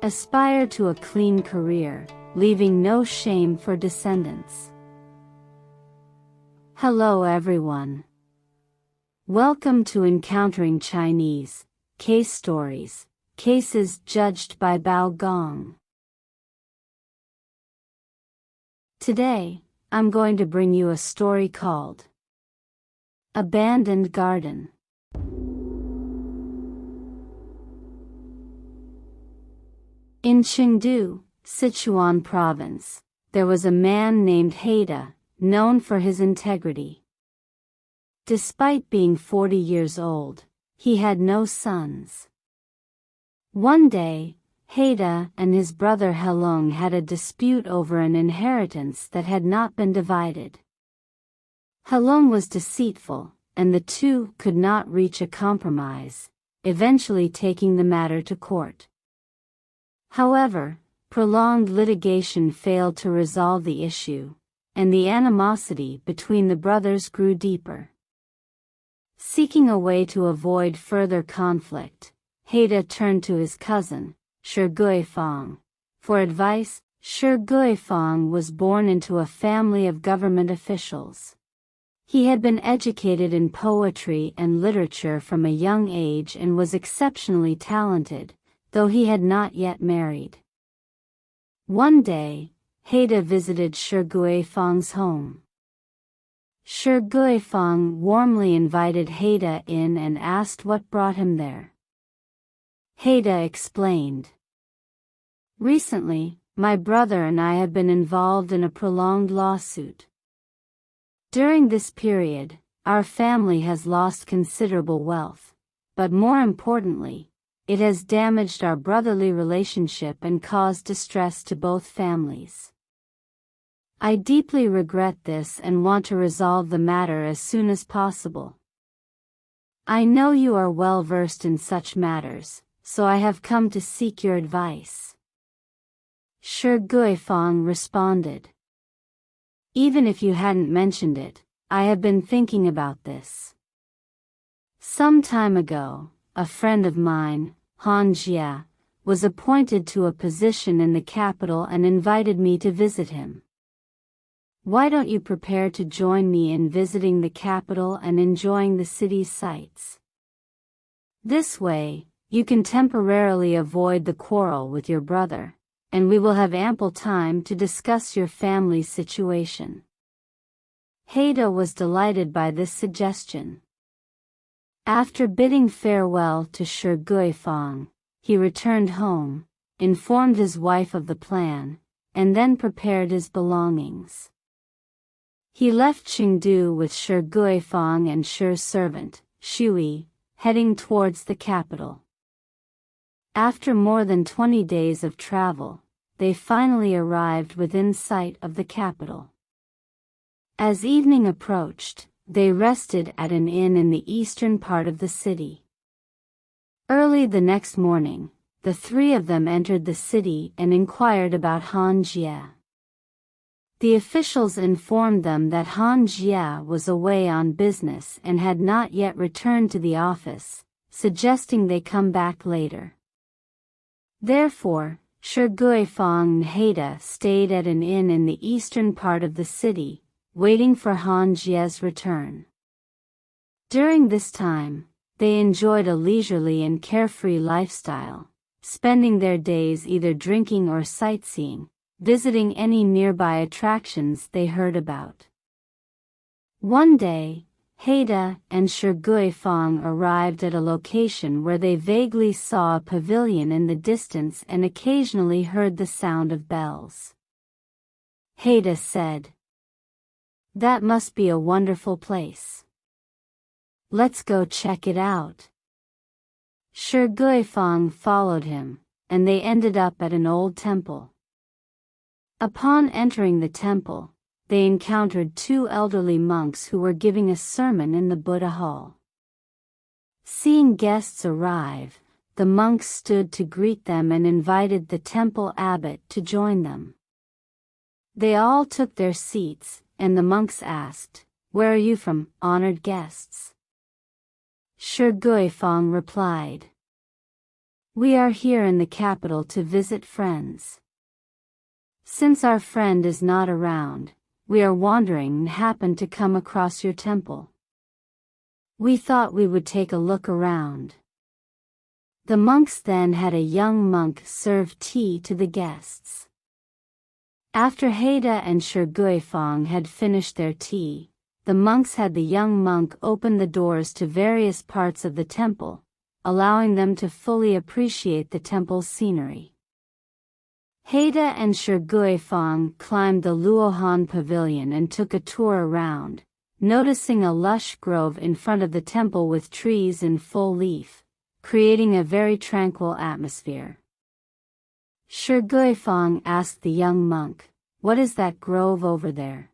Aspire to a clean career, leaving no shame for descendants. Hello everyone. Welcome to Encountering Chinese, Case Stories, Cases Judged by Bao Gong. Today, I'm going to bring you a story called Abandoned Garden. In Chengdu, Sichuan province, there was a man named Haida, known for his integrity. Despite being 40 years old, he had no sons. One day, Haida and his brother Helong had a dispute over an inheritance that had not been divided. Helong was deceitful, and the two could not reach a compromise, eventually taking the matter to court. However, prolonged litigation failed to resolve the issue, and the animosity between the brothers grew deeper. Seeking a way to avoid further conflict, Haida turned to his cousin, Shi Guifang, for advice. Shi Guifang was born into a family of government officials. He had been educated in poetry and literature from a young age and was exceptionally talented, though he had not yet married. One day, Haida visited Shi Guifang's home. Shi Guifang warmly invited Haida in and asked what brought him there. Haida explained. Recently, my brother and I have been involved in a prolonged lawsuit. During this period, our family has lost considerable wealth, but more importantly, it has damaged our brotherly relationship and caused distress to both families. I deeply regret this and want to resolve the matter as soon as possible. I know you are well versed in such matters, so I have come to seek your advice. Shi Guifang responded. Even if you hadn't mentioned it, I have been thinking about this. Some time ago, a friend of mine, Han Jia, was appointed to a position in the capital and invited me to visit him. Why don't you prepare to join me in visiting the capital and enjoying the city's sights? This way, you can temporarily avoid the quarrel with your brother, and we will have ample time to discuss your family's situation. Haida was delighted by this suggestion. After bidding farewell to Shi Guifang, he returned home, informed his wife of the plan, and then prepared his belongings. He left Chengdu with Shi Guifang and Shi's servant, Shui, heading towards the capital. After more than 20 days of travel, they finally arrived within sight of the capital. As evening approached, they rested at an inn in the eastern part of the city. Early the next morning, the three of them entered the city and inquired about Han Jia. The officials informed them that Han Jia was away on business and had not yet returned to the office, suggesting they come back later. Therefore, Shi Guifang and Haida stayed at an inn in the eastern part of the city, waiting for Han Jia's return. During this time, they enjoyed a leisurely and carefree lifestyle, spending their days either drinking or sightseeing, visiting any nearby attractions they heard about. One day, Haida and Shi Guifang arrived at a location where they vaguely saw a pavilion in the distance and occasionally heard the sound of bells. Haida said, "That must be a wonderful place. Let's go check it out." Shi Guifang followed him, and they ended up at an old temple. Upon entering the temple, they encountered two elderly monks who were giving a sermon in the Buddha hall. Seeing guests arrive, the monks stood to greet them and invited the temple abbot to join them. They all took their seats, and the monks asked, "Where are you from, honored guests?" Shi Guifang replied, We are here in the capital to visit friends. Since our friend is not around, we are wandering and happened to come across your temple. We thought we would take a look around. The monks then had a young monk serve tea to the guests. After Haida and Shi Guifang had finished their tea, the monks had the young monk open the doors to various parts of the temple, allowing them to fully appreciate the temple's scenery. Haida and Shi Guifang climbed the Luohan pavilion and took a tour around, noticing a lush grove in front of the temple with trees in full leaf, creating a very tranquil atmosphere. Shi Guifang asked the young monk, "What is that grove over there?"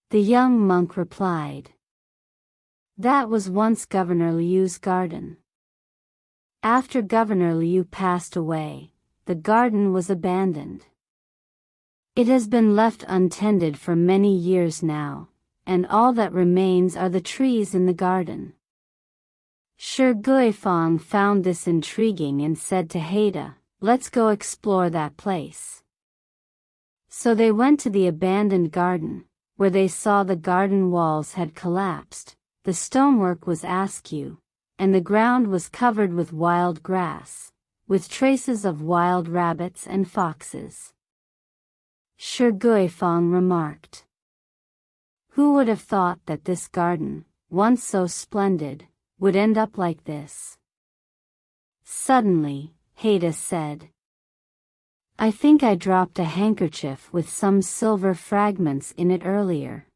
The young monk replied, "That was once Governor Liu's garden. After Governor Liu passed away, the garden was abandoned. It has been left untended for many years now, and all that remains are the trees in the garden." Shi Guifang found this intriguing and said to Haida, "Let's go explore that place." So they went to the abandoned garden, where they saw the garden walls had collapsed, the stonework was askew, and the ground was covered with wild grass, with traces of wild rabbits and foxes. Shi Guifang remarked, "Who would have thought that this garden, once so splendid, would end up like this?" Suddenly, Haida said, "I think I dropped a handkerchief with some silver fragments in it earlier.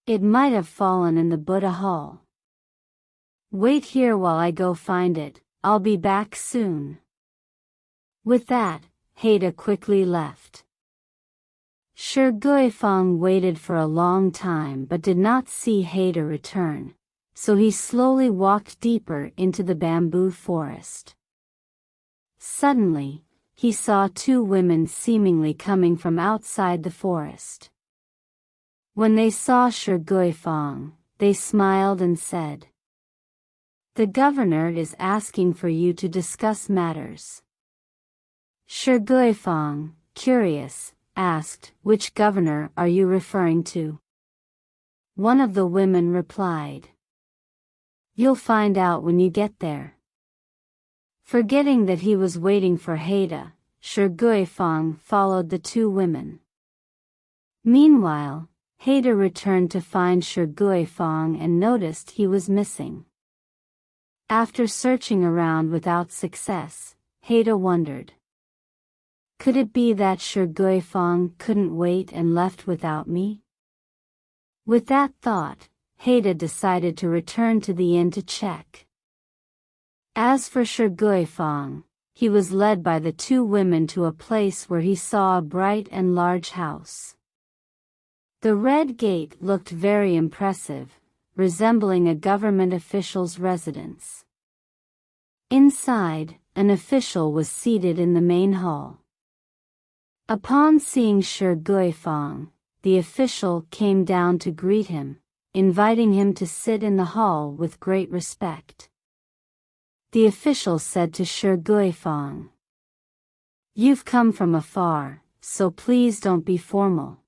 It might have fallen in the Buddha hall. Wait here while I go find it, I'll be back soon." With that, Haida quickly left. Shi Guifang waited for a long time but did not see Haida return, so he slowly walked deeper into the bamboo forest. Suddenly, he saw two women seemingly coming from outside the forest. When they saw Shi Guifang, they smiled and said, "The governor is asking for you to discuss matters." Shi Guifang, curious, asked, "Which governor are you referring to?" One of the women replied, "You'll find out when you get there." Forgetting that he was waiting for Haida, Shi Guifang followed the two women. Meanwhile, Haida returned to find Shi Guifang and noticed he was missing. After searching around without success, Haida wondered, "Could it be that Shi Guifang couldn't wait and left without me?" With that thought, Haida decided to return to the inn to check. As for Shi Guifang, he was led by the two women to a place where he saw a bright and large house. The red gate looked very impressive, resembling a government official's residence. Inside, an official was seated in the main hall. Upon seeing Shi Guifang, the official came down to greet him, inviting him to sit in the hall with great respect. The official said to Shi Guifang, "You've come from afar, so please don't be formal.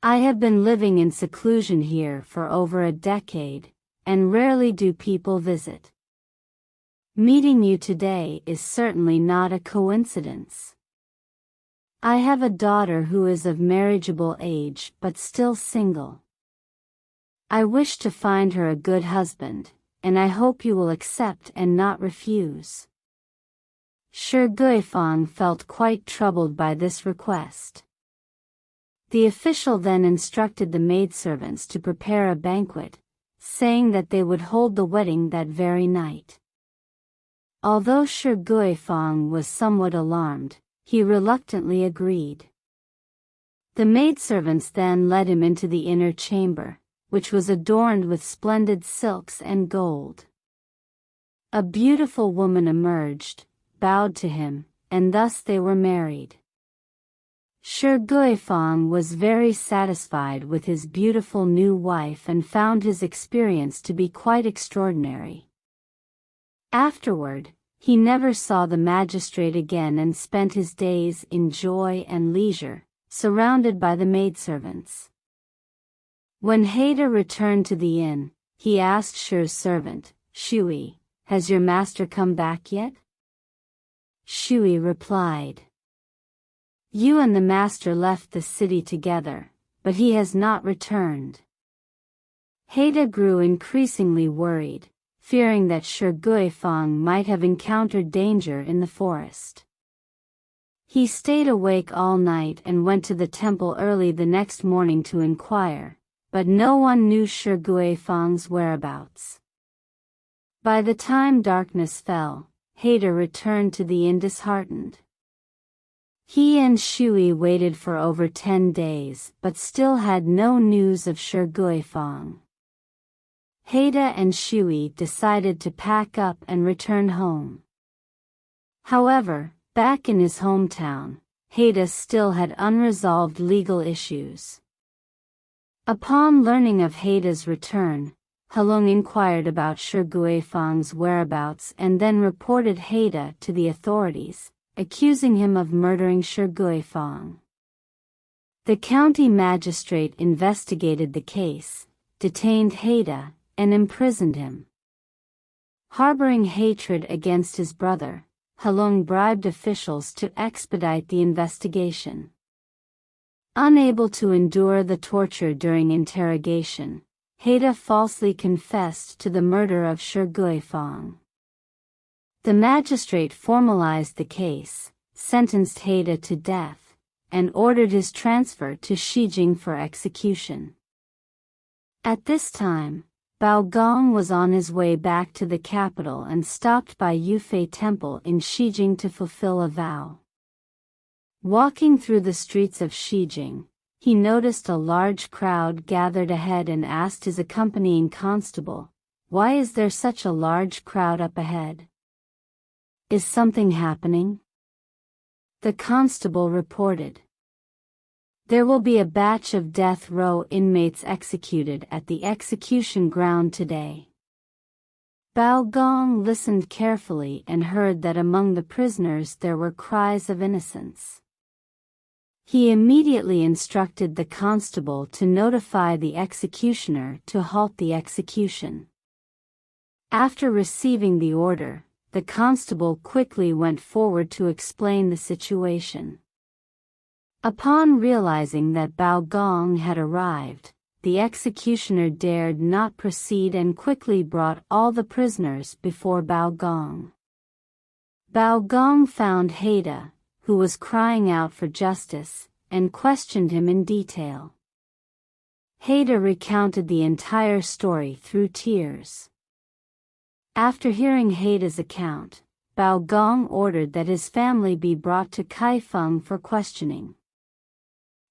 I have been living in seclusion here for over a decade, and rarely do people visit. Meeting you today is certainly not a coincidence. I have a daughter who is of marriageable age but still single. I wish to find her a good husband, and I hope you will accept and not refuse." Shi Guifang felt quite troubled by this request. The official then instructed the maidservants to prepare a banquet, saying that they would hold the wedding that very night. Although Shi Guifang was somewhat alarmed, he reluctantly agreed. The maidservants then led him into the inner chamber, which was adorned with splendid silks and gold. A beautiful woman emerged, bowed to him, and thus they were married. Shi Guifang was very satisfied with his beautiful new wife and found his experience to be quite extraordinary. Afterward, he never saw the magistrate again and spent his days in joy and leisure, surrounded by the maidservants. When Haida returned to the inn, he asked Shi's servant, Shui, "Has your master come back yet?" Shui replied, "You and the master left the city together, but he has not returned." Haida grew increasingly worried, fearing that Shi Guifang might have encountered danger in the forest. He stayed awake all night and went to the temple early the next morning to inquire, but no one knew Shi Guifang's whereabouts. By the time darkness fell, Haida returned to the inn disheartened. He and Shui waited for over 10 days but still had no news of Shi Guifang. Haida and Shui decided to pack up and return home. However, back in his hometown, Haida still had unresolved legal issues. Upon learning of Haida's return, Halong inquired about Shi Guifang's whereabouts and then reported Haida to the authorities, accusing him of murdering Shi Guifang. The county magistrate investigated the case, detained Haida, and imprisoned him. Harboring hatred against his brother, Halong bribed officials to expedite the investigation. Unable to endure the torture during interrogation, Haida falsely confessed to the murder of Shi Guifang. The magistrate formalized the case, sentenced Haida to death, and ordered his transfer to Shijing for execution. At this time, Gong was on his way back to the capital and stopped by Yufei Temple in Shijing to fulfill a vow. Walking through the streets of Shijing, he noticed a large crowd gathered ahead and asked his accompanying constable, "Why is there such a large crowd up ahead? Is something happening?" The constable reported, "There will be a batch of death row inmates executed at the execution ground today." Gong listened carefully and heard that among the prisoners there were cries of innocence. He immediately instructed the constable to notify the executioner to halt the execution. After receiving the order, the constable quickly went forward to explain the situation. Upon realizing that Gong had arrived, the executioner dared not proceed and quickly brought all the prisoners before Gong. Gong found Haida, who was crying out for justice, and questioned him in detail. Haida recounted the entire story through tears. After hearing Haida's account, Gong ordered that his family be brought to Kaifeng for questioning.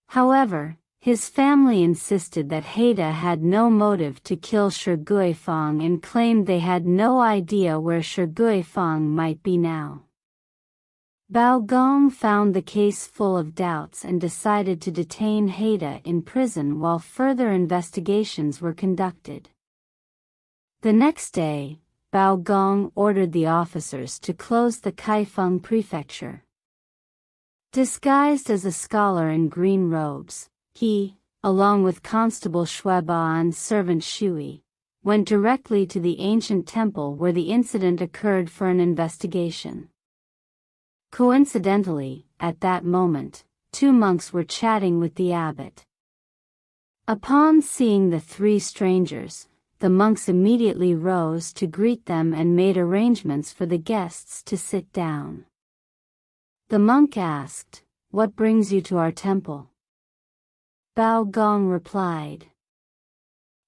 However, his family insisted that Haida had no motive to kill Shi Guifang and claimed they had no idea where Shi Guifang might be now. Gong found the case full of doubts and decided to detain Haida in prison while further investigations were conducted. The next day, Gong ordered the officers to close the Kaifeng prefecture. Disguised as a scholar in green robes, he, along with Constable Shueba and servant Shui, went directly to the ancient temple where the incident occurred for an investigation. Coincidentally, at that moment, 2 monks were chatting with the abbot. Upon seeing the 3 strangers, the monks immediately rose to greet them and made arrangements for the guests to sit down. The monk asked, "What brings you to our temple?" Gong replied,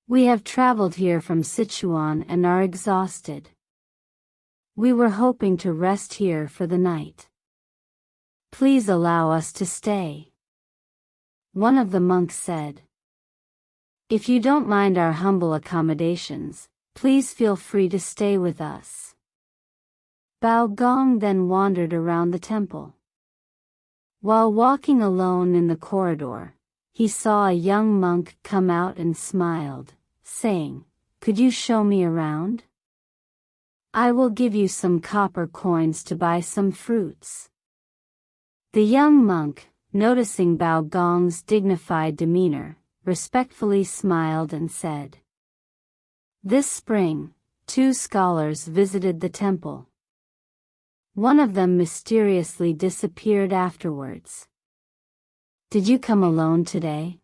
"We have traveled here from Sichuan and are exhausted. We were hoping to rest here for the night. Please allow us to stay." One of the monks said, "If you don't mind our humble accommodations, please feel free to stay with us." Gong then wandered around the temple. While walking alone in the corridor, he saw a young monk come out and smiled, saying, "Could you show me around? I will give you some copper coins to buy some fruits. The young monk, noticing Bao Gong's dignified demeanor, respectfully smiled and said, "This spring, 2 scholars visited the temple. One of them mysteriously disappeared afterwards. Did you come alone today?"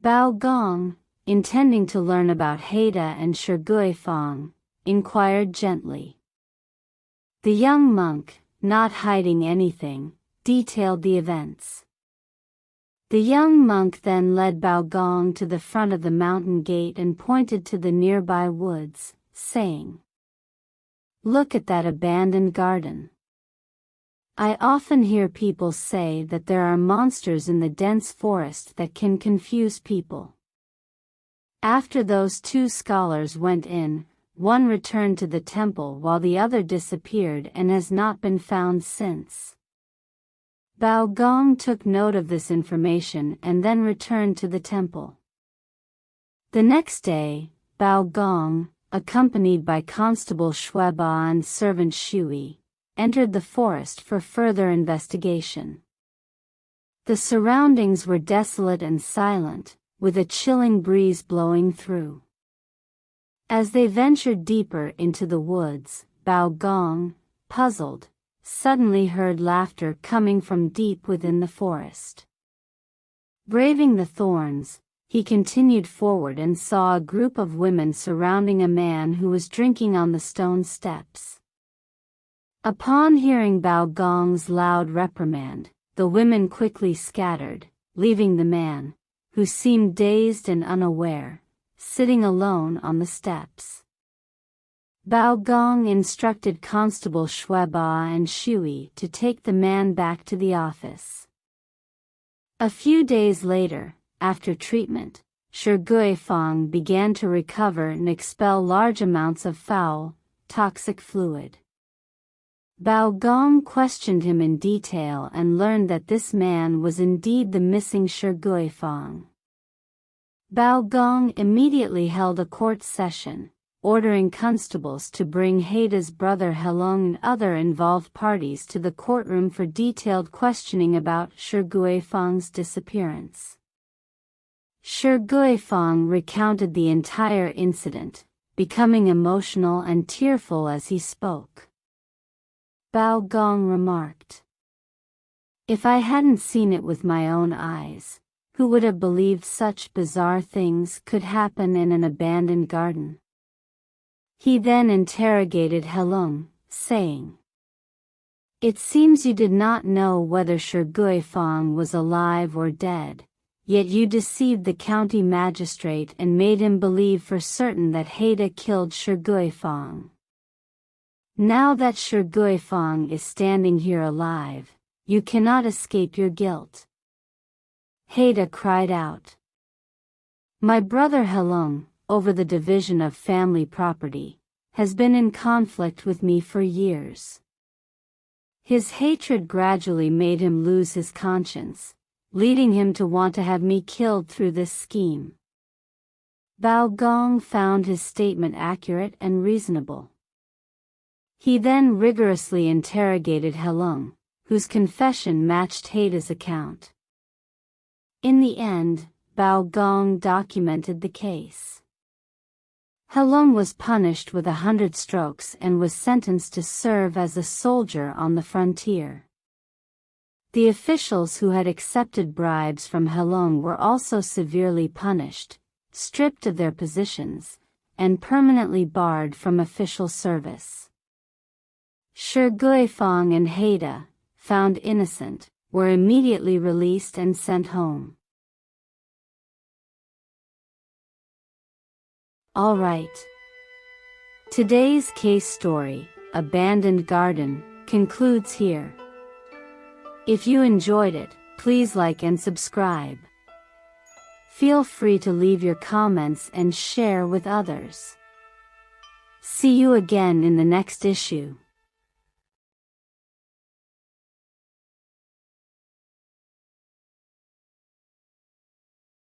Bao Gong, intending to learn about Haida and Shigui Fang, inquired gently. The young monk, not hiding anything, detailed the events. The young monk then led Bao Gong to the front of the mountain gate and pointed to the nearby woods, saying, "Look at that abandoned garden. I often hear people say that there are monsters in the dense forest that can confuse people." After those 2 scholars went in, one returned to the temple while the other disappeared and has not been found since. Bao Gong took note of this information and then returned to the temple. The next day, Bao Gong, accompanied by Constable Shueba and servant Shui, entered the forest for further investigation. The surroundings were desolate and silent, with a chilling breeze blowing through. As they ventured deeper into the woods, Bao Gong, puzzled, suddenly heard laughter coming from deep within the forest. Braving the thorns, he continued forward and saw a group of women surrounding a man who was drinking on the stone steps. Upon hearing Bao Gong's loud reprimand, the women quickly scattered, leaving the man, who seemed dazed and unaware, sitting alone on the steps. Bao Gong instructed Constable Shueba and Shui to take the man back to the office. A few days later, after treatment, Shigui Fang began to recover and expel large amounts of foul, toxic fluid. Bao Gong questioned him in detail and learned that this man was indeed the missing Shigui Fang. Bao Gong immediately held a court session, ordering constables to bring Haida's brother Helong and other involved parties to the courtroom for detailed questioning about Shigui Fang's disappearance. Shigui Fang recounted the entire incident, becoming emotional and tearful as he spoke. Bao Gong remarked, "If I hadn't seen it with my own eyes, who would have believed such bizarre things could happen in an abandoned garden?" He then interrogated Helong, saying, "It seems you did not know whether Shigui Fang was alive or dead, yet you deceived the county magistrate and made him believe for certain that Haida killed Shigui Fang. Now that Shigui Fang is standing here alive, you cannot escape your guilt." Haida cried out, "My brother Helong, over the division of family property, has been in conflict with me for years. His hatred gradually made him lose his conscience, leading him to want to have me killed through this scheme." Bao Gong found his statement accurate and reasonable. He then rigorously interrogated Helong, whose confession matched Haida's account. In the end, Bao Gong documented the case. Helong was punished with 100 strokes and was sentenced to serve as a soldier on the frontier. The officials who had accepted bribes from Helong were also severely punished, stripped of their positions, and permanently barred from official service. Shigui Fang and Haida, found innocent, were immediately released and sent home. Alright. Today's case story, Abandoned Garden, concludes here. If you enjoyed it, please like and subscribe. Feel free to leave your comments and share with others. See you again in the next issue.